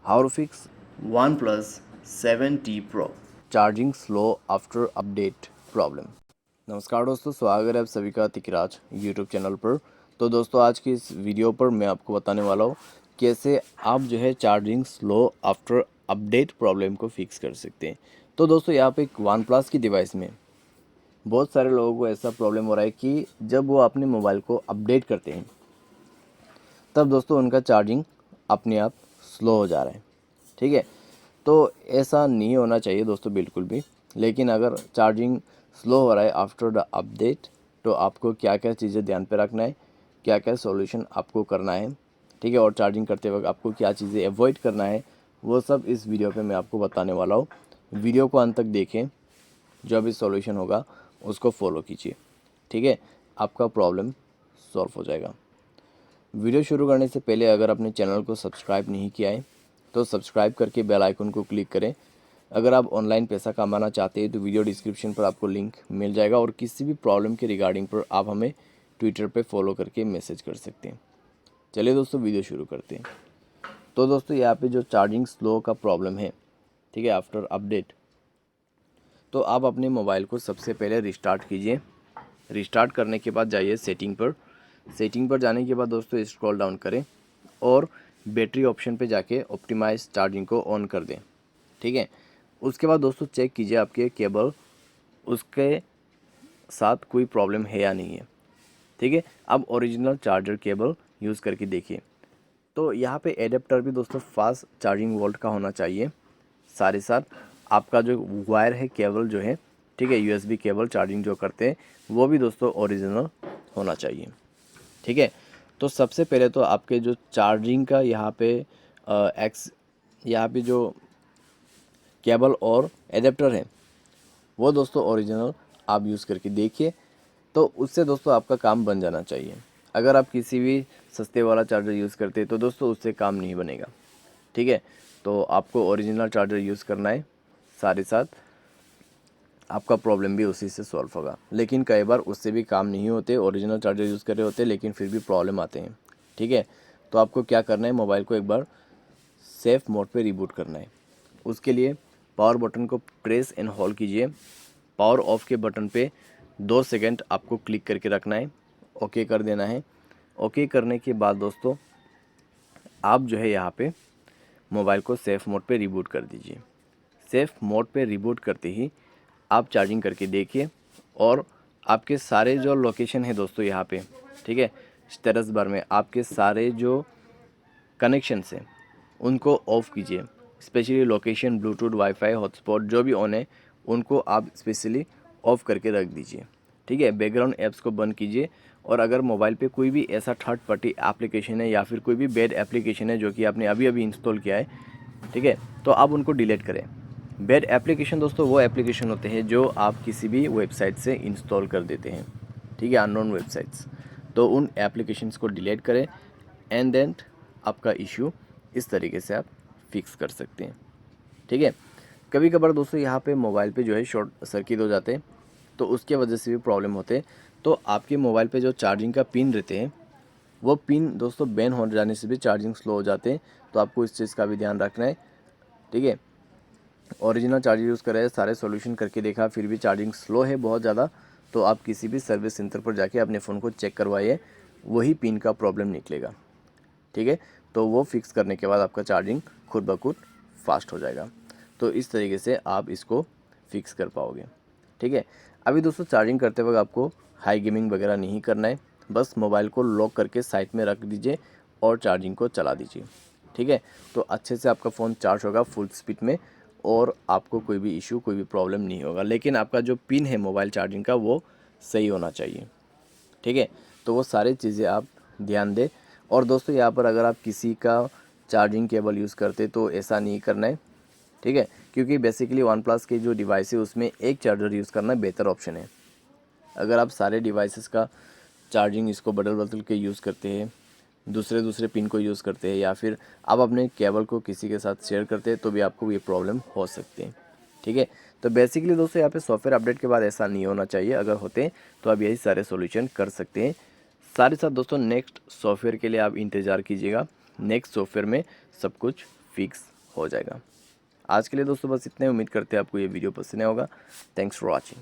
How to fix OnePlus 7T Pro. Charging slow after update problem. नमस्कार दोस्तों, स्वागत है आप सभी का तिकराज यूट्यूब चैनल पर। तो दोस्तों, आज की इस वीडियो पर मैं आपको बताने वाला हूँ कैसे आप जो है charging slow after update problem को फिक्स कर सकते हैं। तो दोस्तों, यहाँ पे एक वन प्लस की डिवाइस में बहुत सारे लोगों को ऐसा प्रॉब्लम हो रहा है कि जब वो अपने मोबाइल को अपडेट करते हैं तब दोस्तों उनका चार्जिंग अपने आप स्लो हो जा रहा है। ठीक है, तो ऐसा नहीं होना चाहिए दोस्तों बिल्कुल भी। लेकिन अगर चार्जिंग स्लो हो रहा है आफ्टर द अपडेट, तो आपको क्या क्या चीज़ें ध्यान पे रखना है, क्या क्या सॉल्यूशन आपको करना है, ठीक है, और चार्जिंग करते वक्त आपको क्या चीज़ें अवॉइड करना है, वो सब इस वीडियो पे मैं आपको बताने वाला हूँ। वीडियो को अंत तक देखें, जो भी सॉल्यूशन होगा उसको फॉलो कीजिए। ठीक है, आपका प्रॉब्लम सॉल्व हो जाएगा। वीडियो शुरू करने से पहले अगर आपने चैनल को सब्सक्राइब नहीं किया है तो सब्सक्राइब करके बेल आइकन को क्लिक करें। अगर आप ऑनलाइन पैसा कमाना चाहते हैं तो वीडियो डिस्क्रिप्शन पर आपको लिंक मिल जाएगा, और किसी भी प्रॉब्लम के रिगार्डिंग पर आप हमें ट्विटर पे फॉलो करके मैसेज कर सकते हैं। चलिए दोस्तों, वीडियो शुरू करते हैं। तो दोस्तों, यहाँ पे जो चार्जिंग स्लो का प्रॉब्लम है, ठीक है, आफ्टर अपडेट, तो आप अपने मोबाइल को सबसे पहले रिस्टार्ट कीजिए। रिस्टार्ट करने के बाद जाइए सेटिंग पर। सेटिंग पर जाने के बाद दोस्तों स्क्रॉल डाउन करें और बैटरी ऑप्शन पे जाके ऑप्टिमाइज चार्जिंग को ऑन कर दें। ठीक है, उसके बाद दोस्तों चेक कीजिए आपके केबल उसके साथ कोई प्रॉब्लम है या नहीं है। ठीक है, अब ओरिजिनल चार्जर केबल यूज़ करके देखिए। तो यहाँ पे एडेप्टर भी दोस्तों फास्ट चार्जिंग वोल्ट का होना चाहिए। साथ ही साथ आपका जो वायर है, केबल जो है, ठीक है, यूएसबी केबल चार्जिंग जो करते हैं, वो भी दोस्तों ओरिजिनल होना चाहिए। ठीक है, तो सबसे पहले तो आपके जो चार्जिंग का यहाँ पे यहाँ पे जो केबल और एडेप्टर है वो दोस्तों ओरिजिनल आप यूज़ करके देखिए। तो उससे दोस्तों आपका काम बन जाना चाहिए। अगर आप किसी भी सस्ते वाला चार्जर यूज़ करते हैं तो दोस्तों उससे काम नहीं बनेगा। ठीक है, तो आपको ओरिजिनल चार्जर यूज़ करना है, साथ ही साथ आपका प्रॉब्लम भी उसी से सॉल्व होगा। लेकिन कई बार उससे भी काम नहीं होते, ओरिजिनल चार्जर यूज़ कर रहे होते लेकिन फिर भी प्रॉब्लम आते हैं। ठीक है, तो आपको क्या करना है, मोबाइल को एक बार सेफ़ मोड पे रिबूट करना है। उसके लिए पावर बटन को प्रेस एंड होल्ड कीजिए। पावर ऑफ के बटन पे 2 सेकंड आपको क्लिक करके रखना है, ओके कर देना है। ओके करने के बाद दोस्तों आप जो है यहाँ पे मोबाइल को सेफ़ मोड पे रिबूट कर दीजिए। सेफ़ मोड पे रिबूट करते ही आप चार्जिंग करके देखिए, और आपके सारे जो लोकेशन है दोस्तों यहाँ पे, ठीक है, स्टेटस बार में आपके सारे जो कनेक्शन हैं उनको ऑफ़ कीजिए। Specially location, Bluetooth, wifi, hotspot जो भी ऑन है उनको आप स्पेशली ऑफ़ करके रख दीजिए। ठीक है, बैकग्राउंड ऐप्स को बंद कीजिए। और अगर मोबाइल पे कोई भी ऐसा थर्ड पार्टी एप्लीकेशन है या फिर कोई भी बैड एप्लीकेशन है जो कि आपने अभी अभी इंस्टॉल किया है, ठीक है, तो आप उनको डिलीट करें। बैड एप्लीकेशन दोस्तों वो एप्लीकेशन होते हैं जो आप किसी भी वेबसाइट से इंस्टॉल कर देते हैं, ठीक है, अननोन वेबसाइट्स। तो उन एप्लीकेशंस को डिलीट करें एंड देन आपका इशू इस तरीके से आप फिक्स कर सकते हैं। ठीक है, कभी कभार दोस्तों यहाँ पे मोबाइल पे जो है शॉर्ट सर्किट हो जाते हैं, तो उसके वजह से भी प्रॉब्लम होते हैं। तो आपके मोबाइल पे जो चार्जिंग का पिन रहते हैं वो पिन दोस्तों बैन हो जाने से भी चार्जिंग स्लो हो जाते हैं। तो आपको इस चीज़ का भी ध्यान रखना है। ठीक है, ओरिजिनल चार्जर यूज़ कर रहे हैं, सारे सॉल्यूशन करके देखा फिर भी चार्जिंग स्लो है बहुत ज़्यादा, तो आप किसी भी सर्विस सेंटर पर जाके अपने फ़ोन को चेक करवाइए, वही पिन का प्रॉब्लम निकलेगा। ठीक है, तो वो फिक्स करने के बाद आपका चार्जिंग खुद ब खुद फास्ट हो जाएगा। तो इस तरीके से आप इसको फिक्स कर पाओगे। ठीक है, अभी दोस्तों चार्जिंग करते वक्त आपको हाई गेमिंग वगैरह नहीं करना है। बस मोबाइल को लॉक करके साइड में रख दीजिए और चार्जिंग को चला दीजिए। ठीक है, तो अच्छे से आपका फ़ोन चार्ज होगा फुल स्पीड में, और आपको कोई भी इशू, कोई भी प्रॉब्लम नहीं होगा। लेकिन आपका जो पिन है मोबाइल चार्जिंग का वो सही होना चाहिए। ठीक है, तो वो सारी चीज़ें आप ध्यान दें। और दोस्तों यहाँ पर अगर आप किसी का चार्जिंग केबल यूज़ करते तो ऐसा नहीं करना है। ठीक है, क्योंकि बेसिकली वन प्लस के जो डिवाइस है उसमें एक चार्जर यूज़ करना बेहतर ऑप्शन है। अगर आप सारे डिवाइसेस का चार्जिंग इसको बदल बदल के यूज़ करते हैं, दूसरे दूसरे पिन को यूज़ करते हैं, या फिर आप अपने केबल को किसी के साथ शेयर करते हैं, तो भी आपको ये प्रॉब्लम हो सकती है। ठीक है, तो बेसिकली दोस्तों यहाँ पे सॉफ्टवेयर अपडेट के बाद ऐसा नहीं होना चाहिए। अगर होते हैं तो आप यही सारे सॉल्यूशन कर सकते हैं। साथ ही साथ दोस्तों नेक्स्ट सॉफ्टवेयर के लिए आप इंतज़ार कीजिएगा। नेक्स्ट सॉफ्टवेयर में सब कुछ फिक्स हो जाएगा। आज के लिए दोस्तों बस इतने, उम्मीद करते हैं आपको ये वीडियो पसंद आया होगा। Thanks for watching.